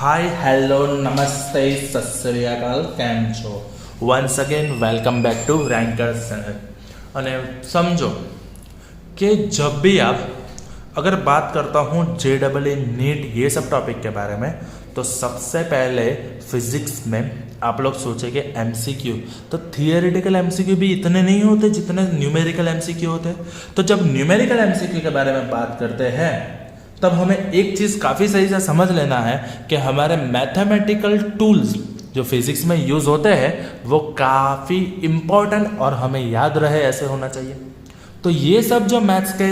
Hi hello नमस्ते सत श्री अकाल કેમ છો once again welcome back to rankers channel. અને समझो कि जब भी आप अगर बात करता हूँ JEE नीट ये सब टॉपिक के बारे में, तो सबसे पहले फिजिक्स में आप लोग सोचेंगे MCQ। तो थियोरेटिकल MCQ भी इतने नहीं होते जितने न्यूमेरिकल MCQ होते हैं। तो जब न्यूमेरिकल MCQ के बारे में बात करते हैं तब हमें एक चीज़ काफ़ी सही से समझ लेना है कि हमारे मैथमेटिकल टूल्स जो फिजिक्स में यूज़ होते हैं वो काफ़ी इम्पोर्टेंट और हमें याद रहे ऐसे होना चाहिए। तो ये सब जो मैथ्स के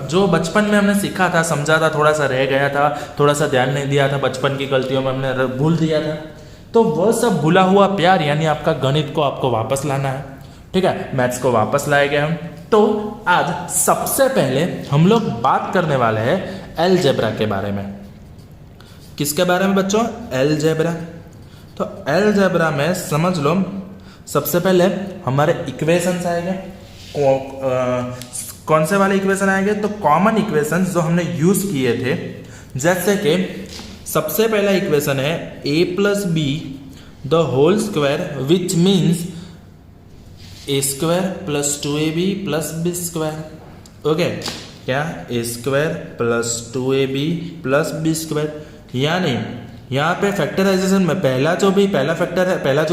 जो बचपन में हमने सीखा था, समझा था, थोड़ा सा रह गया था, थोड़ा सा ध्यान नहीं दिया था, बचपन की गलतियों में हमने भूल दिया था, तो वह सब भूला हुआ प्यार यानी आपका गणित को आपको वापस लाना है। ठीक है, मैथ्स को वापस लाएंगे हम। तो आज सबसे पहले हम लोग बात करने वाले हैं अलजेब्रा के बारे में। किसके बारे में बच्चों? अलजेब्रा। तो अलजेब्रा में समझ लो सबसे पहले हमारे इक्वेशंस आएंगे। कौन से वाले इक्वेशन आएंगे? तो कॉमन इक्वेशंस जो हमने यूज किए थे, जैसे कि सबसे पहला इक्वेशन है a plus B the whole square which means a square plus 2ab plus B square. Okay, क्या a square plus 2ab plus B square, यानी यहाँ पे फैक्टराइजेशन में पहला जो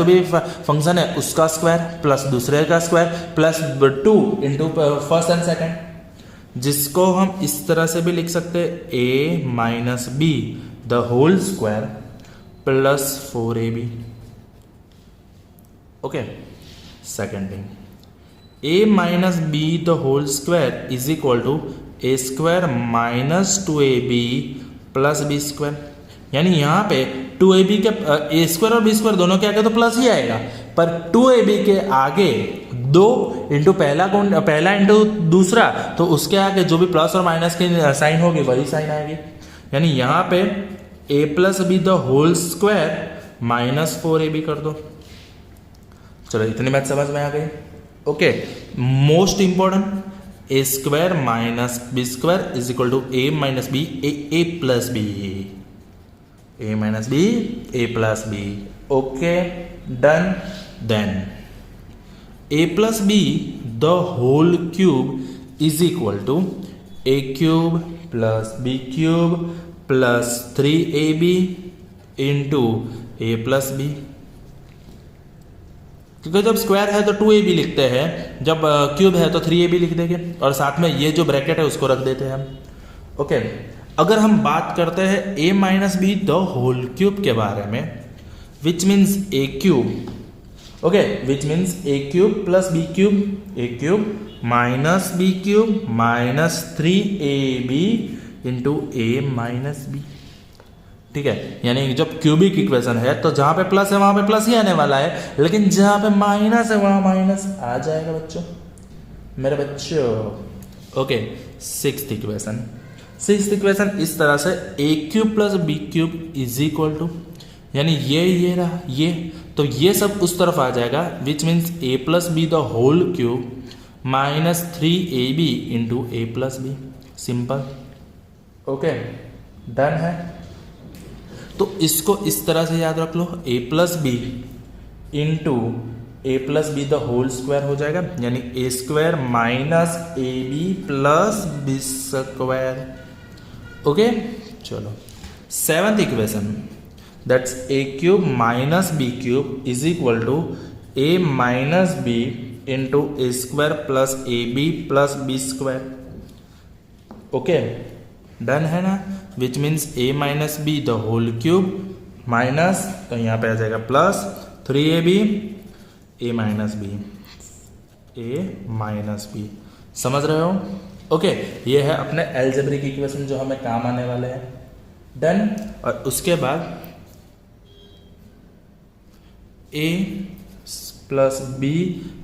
भी फंक्शन है उसका स्क्वायर प्लस दूसरे का square plus 2 into first and second, जिसको हम इस तरह से भी लिख सकते हैं a minus B the whole square plus 4ab। Okay, second thing a minus B the whole square is equal to a square minus 2ab plus B square, यानी यहाँ पे 2ab के a स्क्वायर और b स्क्वायर दोनों के आगे तो plus ही आएगा, पर 2ab के आगे 2 इंटू पहला इंटू दूसरा, तो उसके आगे जो भी प्लस और माइनस की साइन होगी वही साइन आएगी, यानी यहाँ पे a plus B the whole square minus 4ab कर दो। चलो इतनी बात समझ में आ गई। Okay, most important a square minus B square is equal to a minus B a plus B, a minus B a plus B. Okay done. Then a plus B the whole cube is equal to a cube plus b cube plus 3ab into a plus B, क्योंकि जब square है तो 2ab लिखते हैं, जब cube है तो 3ab लिख देंगे, और साथ में ये जो ब्रैकेट है उसको रख देते हैं हम। ओके, अगर हम बात करते हैं a minus B the whole cube के बारे में, which means a cube. Okay, which means a cube plus b cube, a cube minus b cube minus 3ab into a minus b। ठीक है, यानी जब क्यूबिक इक्वेशन है तो जहां पे प्लस है वहां पे प्लस ही आने वाला है, लेकिन जहां पे माइनस है वहां माइनस आ जाएगा बच्चों, मेरे बच्चों। ओके, सिक्स्थ इक्वेशन इस तरह से a cube plus b cube is equal to, यानी ये रहा ये, तो ये सब उस तरफ आ जाएगा, which means a plus B the whole cube minus 3ab into a plus b. Simple. Okay done है। तो इसको इस तरह से याद रख लो, a plus b into a plus B the whole square हो जाएगा, यानी a square minus a B plus B square. Okay, चलो seventh equation, that's a cube minus b cube is equal to a minus b into a square plus A B plus B square. Okay done है ना, which means a minus B the whole cube minus, तो यहाँ पे आ जाएगा plus 3ab a minus B. समझ रहे हो? Okay, ये है अपने अलजेब्रिक इक्वेशन जो हमें काम आने वाले हैं। डन। और उसके बाद a plus B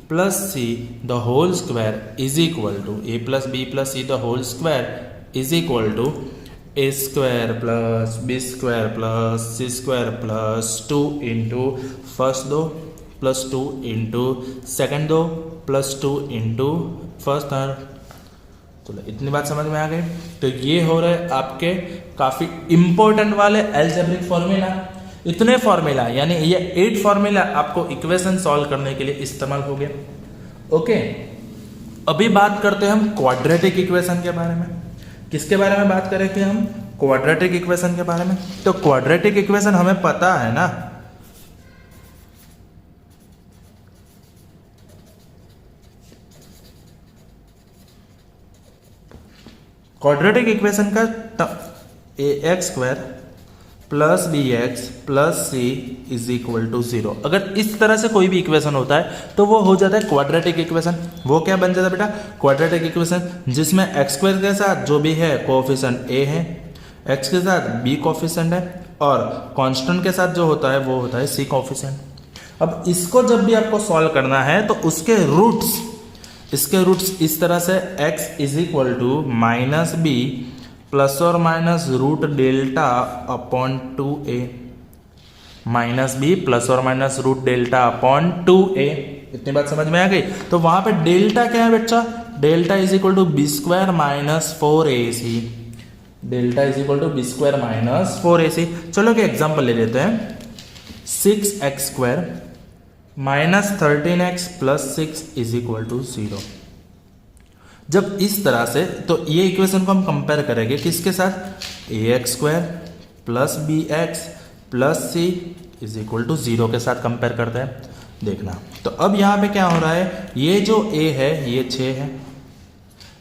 plus C the whole square is equal to a plus B plus C the whole square is equal to a square plus b square plus c square plus 2 into first 2 plus 2 into second 2 plus 2 into first third. चलो इतनी बात समझ में आ गई। तो ये हो रहे आपके काफ़ी इंपॉर्टेंट वाले अलजेब्रिक फॉर्मूला। इतने फॉर्मूला यानी ये 8 फॉर्मूला आपको इक्वेशन सॉल्व करने के लिए इस्तेमाल हो गया। ओके, अभी बात करते हैं हम क्वाड्रेटिक इक्वेशन के बारे में। किसके बारे में बात करेंगे हम? क्वाड्रेटिक इक्वेशन के बारे में। तो क्वाड्रेटिक इक्वेशन हमें पता है ना, क्वाड्रेटिक इक्वेशन का ax² plus bx plus c is equal to 0। अगर इस तरह से कोई भी इक्वेशन होता है तो वो हो जाता है क्वाड्रेटिक इक्वेशन। वो क्या बन जाता है बेटा? क्वाड्रेटिक इक्वेशन जिसमें x² के साथ जो भी है कोएफिशिएंट a है, x के साथ b कोएफिशिएंट है और कांस्टेंट के साथ जो होता है वो होता है c कोएफिशिएंट। अब इसको जब भी आपको सॉल्व करना है तो इसके रूट्स इस तरह से x is equal to minus b plus और minus root delta upon 2a, minus b plus और minus root delta upon 2a। इतनी बात समझ में आ गई? तो वहां पे डेल्टा क्या है बच्चा? Delta is equal to b² minus 4ac। Delta is equal to b² minus 4ac। चलो कि एग्जाम्पल ले लेते हैं। 6x² minus 13x plus 6 is equal to 0। जब इस तरह से, तो ये इक्वेशन को हम कंपेयर करेंगे किसके साथ? ax² plus bx plus c is equal to 0 के साथ कंपेयर करते हैं। देखना, तो अब यहाँ पे क्या हो रहा है? ये जो a है ये 6 है,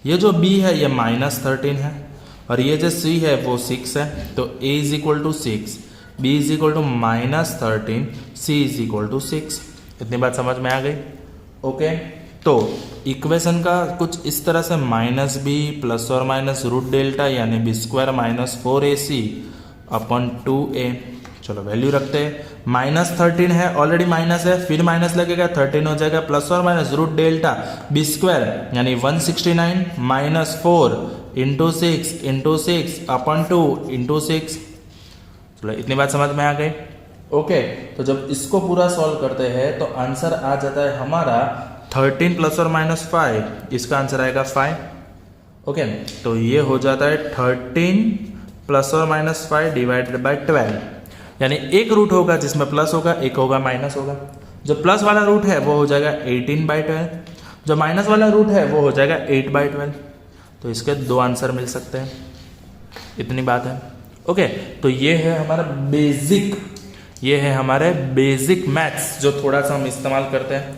ये जो b है ये माइनस 13 है और ये जो c है वो 6 है। तो a is equal to 6, b is equal to minus 13, c is equal to 6। इतनी बात समझ में आ गई? ओके, तो इक्वेशन का कुछ इस तरह से माइनस बी प्लस और माइनस रूट डेल्टा यानी b² minus 4ac upon 2a। चलो वैल्यू रखते हैं। माइनस 13 है, ऑलरेडी माइनस है, फिर माइनस लगेगा 13 हो जाएगा, प्लस और माइनस रूट डेल्टा b² यानी 169 माइनस 4 इंटू 6 अपॉन 2 इंटू 6। चलो इतनी बात समझ में आ गई? ओके, तो जब इसको पूरा सॉल्व करते हैं तो आंसर आ जाता है हमारा 13 प्लस और माइनस 5, इसका आंसर आएगा 5। ओके, तो ये हो जाता है 13 प्लस और माइनस 5 डिवाइडेड बाय 12, यानी एक रूट होगा जिसमें प्लस होगा, एक होगा माइनस होगा। जो प्लस वाला रूट है वो हो जाएगा 18/12, जो माइनस वाला रूट है वो हो जाएगा 8/12। तो इसके 2 आंसर मिल सकते हैं। इतनी बात है। ओके, तो ये है हमारे बेसिक मैथ्स जो थोड़ा सा हम इस्तेमाल करते हैं।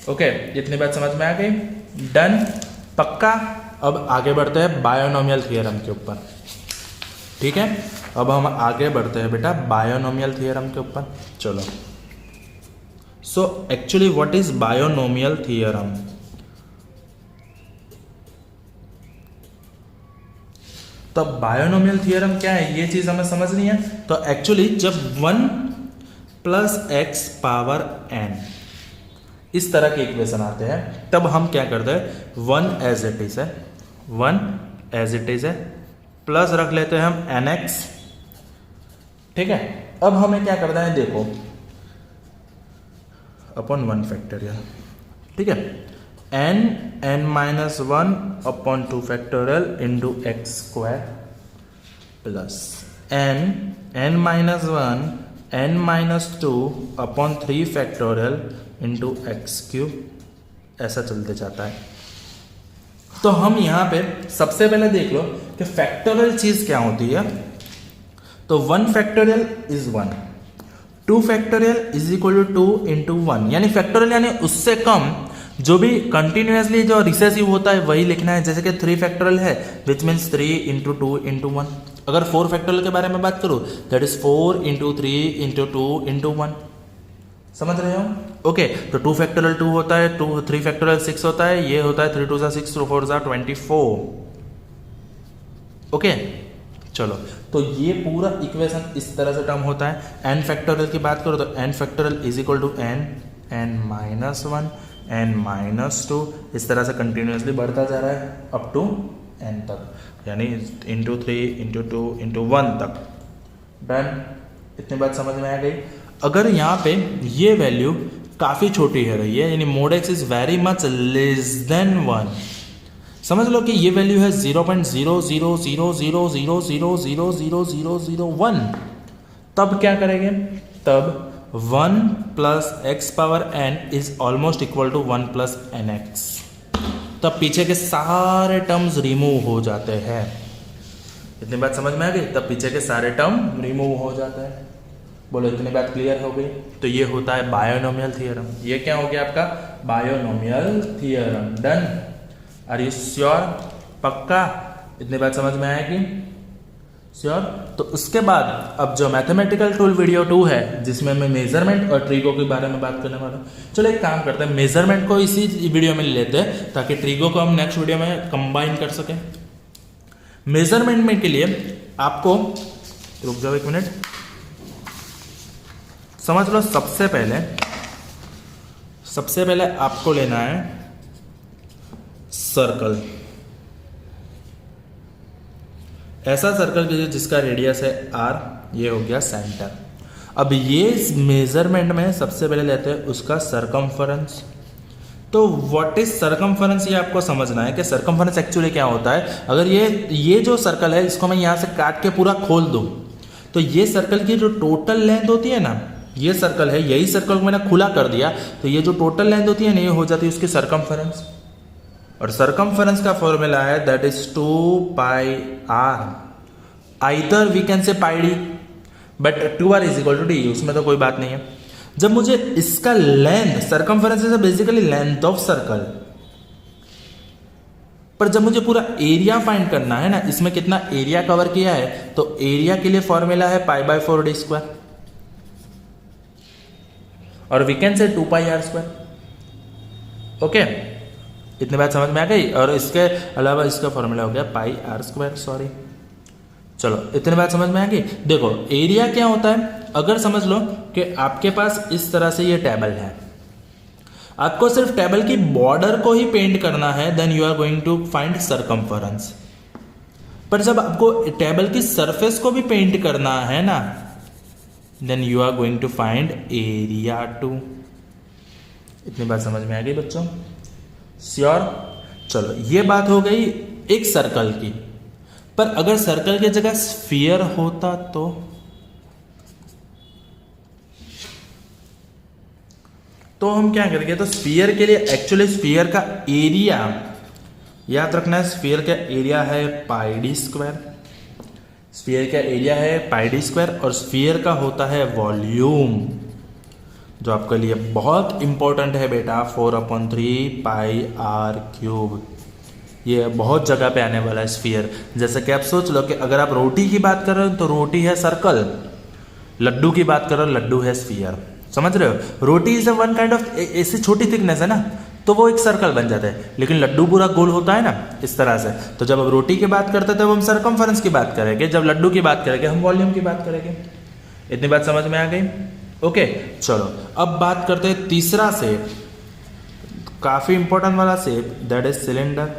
ओके, इतनी बात समझ में आ गई? डन, पक्का। अब आगे बढ़ते हैं बायोनोमियल थ्योरम के ऊपर। ठीक है, अब हम आगे बढ़ते हैं बेटा बायोनोमियल थ्योरम के ऊपर। चलो, so actually what is binomial theorem? तो बायोनोमियल थ्योरम क्या है ये चीज हमें समझनी है। तो एक्चुअली जब 1 प्लस एक्स पावर n इस तरह के इक्वेशन आते हैं तब हम क्या करते हैं? 1 एज इट इज है प्लस रख लेते हैं हम nx। ठीक है, अब हमें क्या करना है? देखो, अपॉन 1 फैक्टोरियल। ठीक है, n minus 1 upon 2 factorial into x² plus n minus 1 n minus 2 upon 3 factorial into x³। ऐसा चलते जाता है। तो हम यहाँ पे सबसे पहले देख लो कि फैक्टोरियल चीज क्या होती है। तो 1 factorial is 1, 2 factorial is equal to 2 into 1, यानी फैक्टोरियल यानी उससे कम जो भी कंटिन्यूसली जो रिसेसिव होता है वही लिखना है। जैसे कि 3 फैक्टोरियल है विच मीन्स 3 इंटू 2 इंटू 1। अगर 4 फैक्टोरियल के बारे में बात करूं that is 4 into 3 into 2 into 1। समझ रहे हो? ओके, तो 2 फैक्टोरियल 2 होता है, 3 फैक्टोरियल 6 होता है, ये होता है 3 2 6 2 4 24। ओके, चलो, तो ये पूरा इक्वेशन इस तरह से टर्म होता है। n फैक्टोरियल की बात करो तो n factorial is equal to n minus 1 n minus 2, इस तरह से कंटिन्यूसली बढ़ता जा रहा है अप टू n तक, यानी इंटू 3 इंटू 2 इंटू 1 तक। डन, इतनी बात समझ में आ गई? अगर यहाँ पे ये वैल्यू काफ़ी छोटी है रही है, यानी mod x is very much less than 1, समझ लो कि ये वैल्यू है 0.0000000000001। तब क्या करेंगे, तब 1 plus X power n is almost equal to 1 plus N X. तब पीछे के सारे टर्म्स रिमूव हो जाते हैं। इतनी बात समझ में आ गई? तब पीछे के सारे टर्म रिमूव हो जाते हैं। बोलो इतनी बात क्लियर हो गई? तो ये होता है बायोनोमियल थ्योरम। ये क्या हो गया आपका? Binomial theorem. Done? Are you sure? पक्का? इतनी बात समझ में आएगी? श्योर? तो उसके बाद अब जो मैथमेटिकल टूल वीडियो 2 है, जिसमें मैं मेजरमेंट और ट्रिगो के बारे में बात करने वाला हूँ। चलो एक काम करते हैं, मेजरमेंट को इसी वीडियो में ले लेते हैं ताकि ट्रिगो को हम नेक्स्ट वीडियो में कंबाइन कर सकें। मेजरमेंट में के लिए आपको, रुक जाओ एक मिनट, समझ लो सबसे पहले आपको लेना है सर्कल। ऐसा सर्कल जिसका रेडियस है r, ये हो गया सेंटर। अब ये मेजरमेंट में सबसे पहले लेते हैं उसका सरकमफरेंस। तो व्हाट इज सरकमफरेंस, ये आपको समझना है कि सरकमफरेंस एक्चुअली क्या होता है। अगर ये जो सर्कल है इसको मैं यहां से काट के पूरा खोल दूं, तो ये सर्कल की जो टोटल लेंथ होती है ना, ये सर्कल है, यही सर्कल को मैंने खुला कर दिया, तो ये जो टोटल लेंथ होती है ना, ये हो जाती है उसकी सरकमफरेंस। और सरकमफरेंस का फॉर्मूला है that is 2 πr। Either we can say pi D, but 2r is equal to D, उसमें तो कोई बात नहीं है। जब मुझे इसका length, circumference is basically length of circle, पर जब मुझे पूरा एरिया फाइंड करना है ना, इसमें कितना एरिया कवर किया है, तो एरिया के लिए फॉर्मूला है π/4d², और वी कैन से 2 πr²। ओके, इतनी बात समझ में आ गई? और इसके अलावा इसका फॉर्मूला हो गया πr², सॉरी। चलो इतनी बात समझ में आ गई? देखो एरिया क्या होता है, अगर समझ लो कि आपके पास इस तरह से ये टेबल है, आपको सिर्फ टेबल की बॉर्डर को ही पेंट करना है, then you are going to find circumference. पर जब आपको टेबल की सरफेस को भी पेंट करना है ना, then you are going to find area too. इतनी बात समझ में आ गई बच्चों? श्योर? चलो ये बात हो गई एक सर्कल की। पर अगर सर्कल की जगह स्फीयर होता तो हम क्या करेंगे? तो स्फीयर के लिए एक्चुअली स्फीयर का एरिया याद रखना है, स्फीयर का एरिया है πd²। स्फीयर का एरिया है πd², और स्फीयर का होता है वॉल्यूम, जो आपके लिए बहुत इंपॉर्टेंट है बेटा, 4/3 πr³। ये बहुत जगह पे आने वाला है स्फीयर। जैसे कि आप सोच लो कि अगर आप रोटी की बात कर रहे हो तो रोटी है सर्कल, लड्डू की बात कर रहे हो लड्डू है स्फीयर। समझ रहे हो? रोटी इज वन काइंड ऑफ, ऐसी छोटी थिकनेस है ना, तो वो एक सर्कल बन जाता है, लेकिन लड्डू पूरा गोल होता है ना, इस तरह से। तो जब हम रोटी की बात करते हैं तब हम सरकमफरेंस की बात करेंगे, जब लड्डू की बात करेंगे हम वॉल्यूम की बात करेंगे। इतनी बात समझ में आ गई? ओके, चलो अब बात करते हैं तीसरा शेप, काफी इंपॉर्टेंट वाला shape, that is cylinder.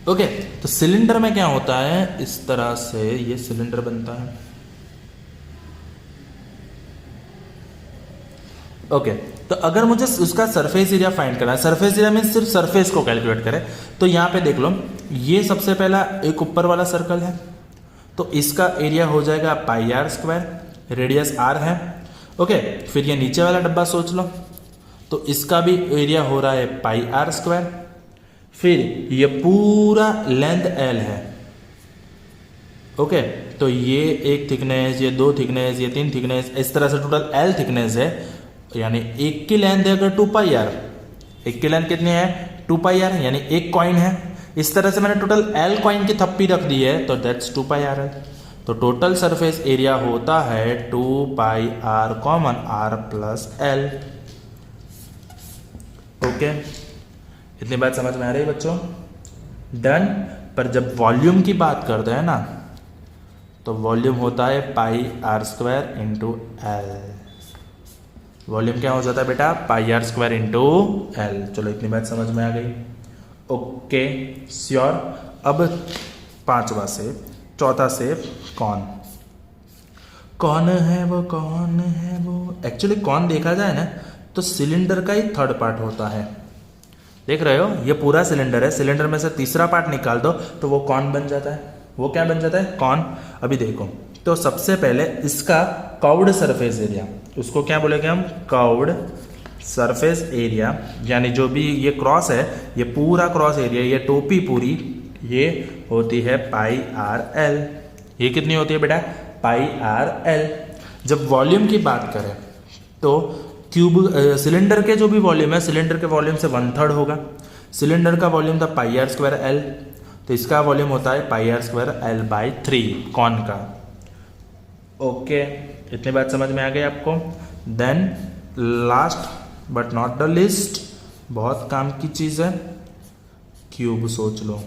Okay, तो सिलेंडर में क्या होता है, इस तरह से ये सिलेंडर बनता है। ओके, तो अगर मुझे उसका सरफेस एरिया फाइंड करना है, सरफेस एरिया में सिर्फ सरफेस को कैलकुलेट करें, तो यहां पे देख लो, ये सबसे पहला एक ऊपर वाला सर्कल है, तो इसका एरिया हो जाएगा πr², रेडियस r है। ओके, फिर ये नीचे वाला डब्बा सोच लो, तो इसका भी एरिया हो रहा है πr²। फिर ये पूरा लेंथ l है। ओके, तो ये एक थिकनेस, ये 2 थिकनेस, ये 3 थिकनेस, इस तरह से टोटल l थिकनेस है, यानी एक की लेंथ है अगर 2 πr, एक की लेंथ कितनी है 2 πr, यानी एक कॉइन है। इस तरह से मैंने टोटल l कॉइन की थप्पी रख दी है, तो दैट्स 2 πr है। तो टोटल सरफेस एरिया होता है 2 πr common r plus l। Okay, इतनी बात समझ में आ रही है बच्चों? डन। पर जब वॉल्यूम की बात करते हैं ना, तो वॉल्यूम होता है πr² इंटू l। वॉल्यूम क्या हो जाता है बेटा? πr² into l। चलो इतनी बात समझ में आ गई? Okay, sure. अब पांचवा शेप, चौथा शेप कौन। कौन है वो, कौन है वो? एक्चुअली कौन देखा जाए ना, तो सिलेंडर का ही थर्ड पार्ट होता है। देख रहे हो, ये पूरा सिलेंडर है, सिलेंडर में से तीसरा पार्ट निकाल दो तो वो कौन बन जाता है, वो क्या बन जाता है, कौन। अभी देखो, तो सबसे पहले इसका कर्व्ड सरफेस एरिया, उसको क्या बोलेंगे हम, कर्व्ड सरफेस एरिया, यानी जो भी ये क्रॉस है, ये पूरा क्रॉस एरिया, ये टोपी पूरी, ये होती है पाई आर एल। ये कितनी होती है बेटा, पाई आर एल। जब वॉल्यूम की बात करें तो क्यूब सिलेंडर के जो भी वॉल्यूम है, सिलेंडर के वॉल्यूम से 1/3 होगा। सिलेंडर का वॉल्यूम था पाई आर स्क्वायर एल, तो इसका वॉल्यूम होता है pi r square l by 3 cone का। ओके, इतनी बात समझ में आ गई आपको। Then last but not the least, बहुत काम की चीज़ है, क्यूब सोच लो।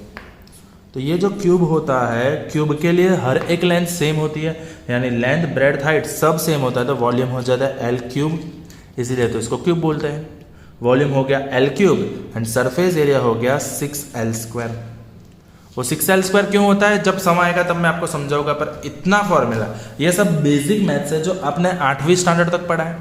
तो ये जो क्यूब होता है, क्यूब के लिए हर एक लेंथ सेम होती है, यानी लेंथ ब्रेड्थ हाइट सब सेम होता है, तो वॉल्यूम हो जाता है एल क्यूब, इसीलिए तो इसको क्यूब बोलते हैं। वॉल्यूम हो गया L cube and surface area हो गया 6L स्क्वायर। वो 6L स्क्वायर क्यों होता है, जब समय आएगा तब मैं आपको समझाऊंगा, पर इतना फॉर्मूला, ये सब बेसिक मैथ्स है जो आपने 8वीं स्टैंडर्ड तक पढ़ा है,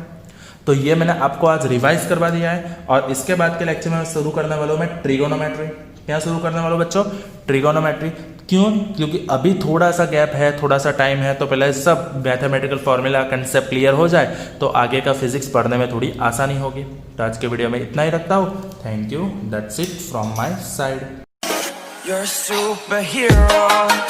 तो ये मैंने आपको आज रिवाइज करवा दिया है। और इसके बाद के लेक्चर में शुरू करने वाला हूँ मैं ट्रिगोनोमेट्री। क्या शुरू करने वाला हूँ बच्चों, ट्रिगोनोमेट्री। क्यों, क्योंकि अभी थोड़ा सा गैप है, थोड़ा सा टाइम है, तो पहले सब मैथमेटिकल फॉर्मूला कंसेप्ट क्लियर हो जाए तो आगे का फिजिक्स पढ़ने में थोड़ी आसानी होगी। तो आज के वीडियो में इतना ही रखता हूँ। Thank you, that's it from my side. You're a superhero.